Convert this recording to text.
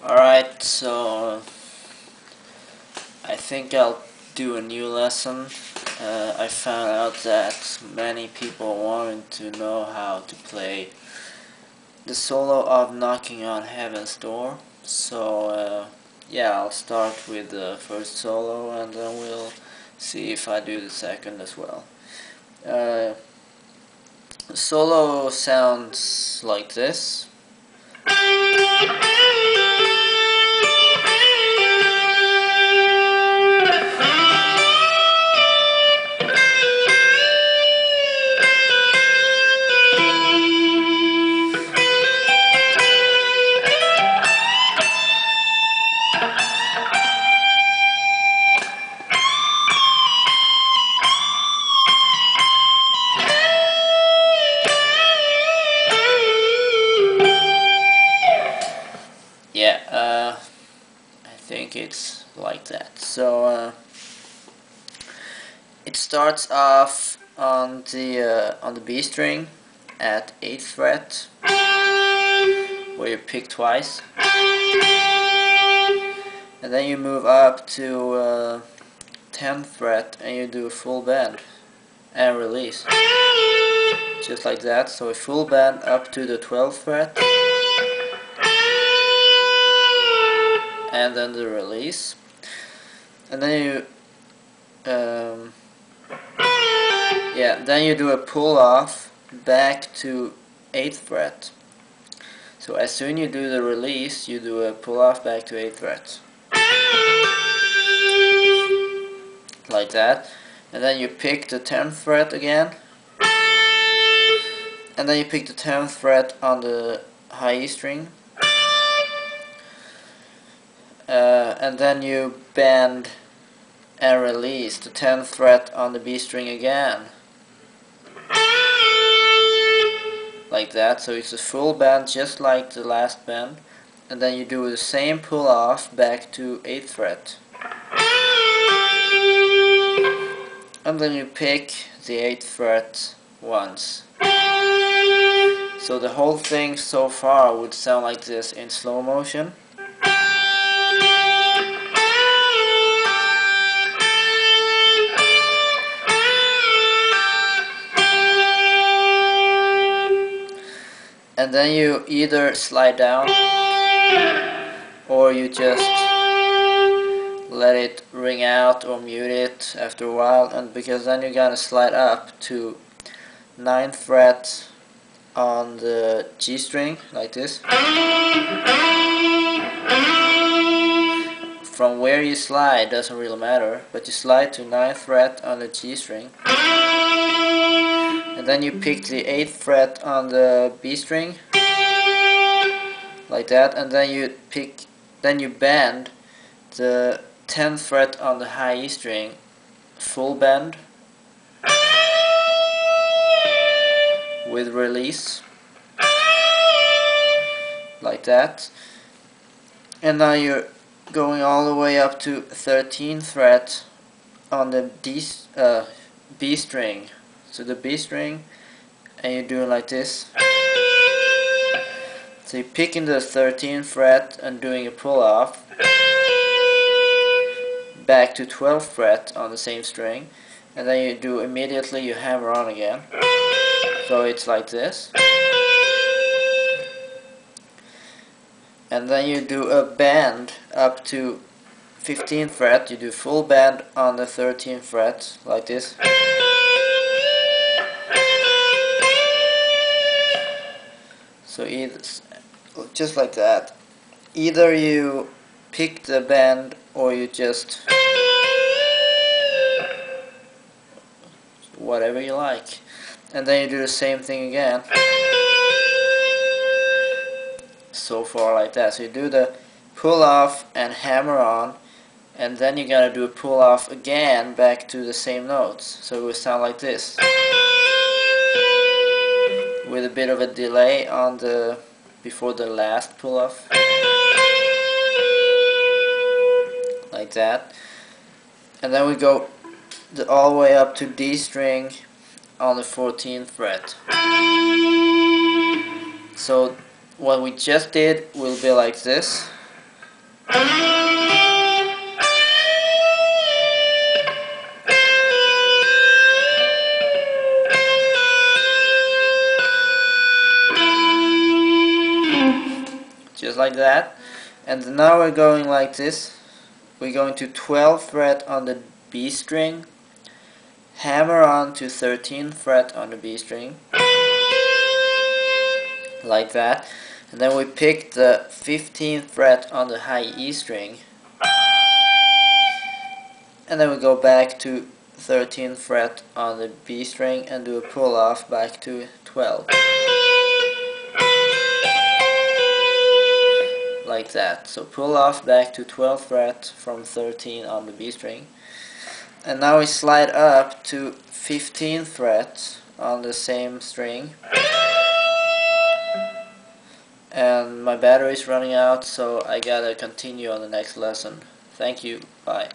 Alright, so I think I'll do a new lesson. I found out that many people wanted to know how to play the solo of Knocking on Heaven's Door. So yeah, I'll start with the first solo and then we'll see if I do the second as well. The solo sounds like this. Yeah, I think it's like that. So it starts off on the B string at 8th fret, where you pick twice, and then you move up to 10th fret and you do a full bend and release, just like that. So a full bend up to the 12th fret, and then the release, and then you then you do a pull off back to 8th fret. So as soon you do the release, you do a pull off back to 8th fret, like that, and then you pick the 10th fret again, and then you pick the 10th fret on the high E string, and then you bend and release the 10th fret on the B string again, like that. So it's a full bend just like the last bend, and then you do the same pull off back to 8th fret, and then you pick the 8th fret once. So the whole thing so far would sound like this in slow motion. And then you either slide down or you just let it ring out or mute it after a while, and because then you're gonna slide up to 9th fret on the G string like this. From where you slide doesn't really matter, but you slide to 9th fret on the G string, and then you pick the 8th fret on the B string, like that, and then you bend the 10th fret on the high E string, full bend with release, like that, and now you're going all the way up to 13th fret on the B string. So the B string, and you do it like this. So you're picking the 13th fret and doing a pull off back to 12th fret on the same string, and then you do immediately you hammer on again. So it's like this. And then you do a bend up to 15th fret, you do full bend on the 13th fret, like this. So just like that. Either you pick the bend or you just whatever you like. And then you do the same thing again. So far like that. So you do the pull off and hammer on, and then you gotta do a pull off again back to the same notes. So it will sound like this, with a bit of a delay on the before the last pull off, like that. And then we go all the way up to D string on the 14th fret. So what we just did will be like this. Just like that. And now we're going like this. We're going to 12th fret on the B string, hammer on to 13th fret on the B string, like that. And then we pick the 15th fret on the high E string, and then we go back to 13th fret on the B string and do a pull off back to 12. Like that. So pull off back to 12th fret from 13 on the B string. And now we slide up to 15th fret on the same string. And my battery is running out, so I gotta continue on the next lesson. Thank you. Bye.